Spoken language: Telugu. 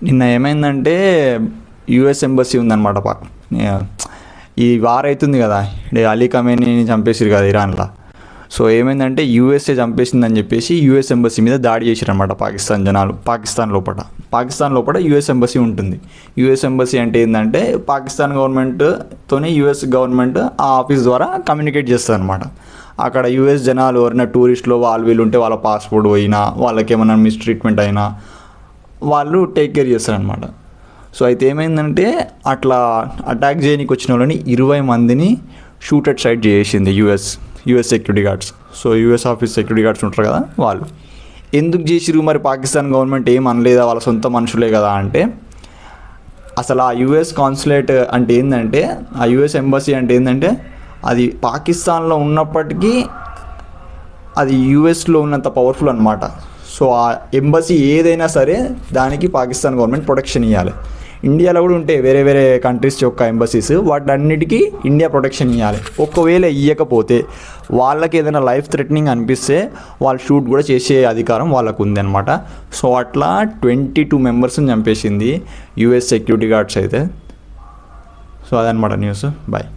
నిన్న ఏమైందంటే యుఎస్ ఎంబసీ ఉందన్నమాట ఈ వార్ అవుతుంది కదా, అలీ ఖమేనీని చంపేసారు కదా ఇరాన్లో. సో ఏమైందంటే యూఎస్ఏ చంపేసిందని చెప్పేసి యూఎస్ ఎంబసీ మీద దాడి చేశారనమాట పాకిస్తాన్ జనాలు. పాకిస్తాన్ లోపల యూఎస్ ఎంబసీ ఉంటుంది. యూఎస్ ఎంబసీ అంటే ఏంటంటే పాకిస్తాన్ గవర్నమెంట్తోని యూఎస్ గవర్నమెంట్ ఆ ఆఫీస్ ద్వారా కమ్యూనికేట్ చేస్తుంది అనమాట. అక్కడ యూఎస్ జనాలు ఎవరైనా టూరిస్టులు వాళ్ళు వీళ్ళు ఉంటే వాళ్ళ పాస్పోర్ట్ పోయినా, వాళ్ళకి ఏమైనా మిస్ట్రీట్మెంట్ అయినా వాళ్ళు టేక్ కేర్ చేస్తారనమాట. సో అయితే ఏమైందంటే అట్లా అటాక్ చేయడానికి వచ్చిన వాళ్ళని 20 మందిని షూట్ అట్ సైడ్ చేసింది US security guards. So US office security guards ఉంటారు కదా, వాళ్ళు ఎందుకు చేసిరు మరి? పాకిస్తాన్ గవర్నమెంట్ ఏం అనలేదా? వాళ్ళ సొంత మనుషులే కదా అంటే, అసలు ఆ యూఎస్ కాన్సులేట్ అంటే ఏంటంటే, ఆ యూఎస్ ఎంబసీ అంటే ఏంటంటే, అది పాకిస్తాన్లో ఉన్నప్పటికీ అది యూఎస్లో ఉన్నంత పవర్ఫుల్ అనమాట. సో ఆ ఎంబసీ ఏదైనా సరే దానికి పాకిస్తాన్ గవర్నమెంట్ ప్రొటెక్షన్ ఇవ్వాలి. ఇండియాలో కూడా ఉంటాయి వేరే వేరే కంట్రీస్ యొక్క ఎంబసీస్, వాటన్నిటికీ ఇండియా ప్రొటెక్షన్ ఇవ్వాలి. ఒకవేళ ఇవ్వకపోతే వాళ్ళకి ఏదైనా లైఫ్ థ్రెటనింగ్ అనిపిస్తే వాళ్ళు షూట్ కూడా చేసే అధికారం వాళ్ళకు ఉంది అనమాట. సో అట్లా 22 మెంబర్స్ని చంపేసింది యూఎస్ సెక్యూరిటీ గార్డ్స్ అయితే. సో అదనమాట న్యూస్. బాయ్.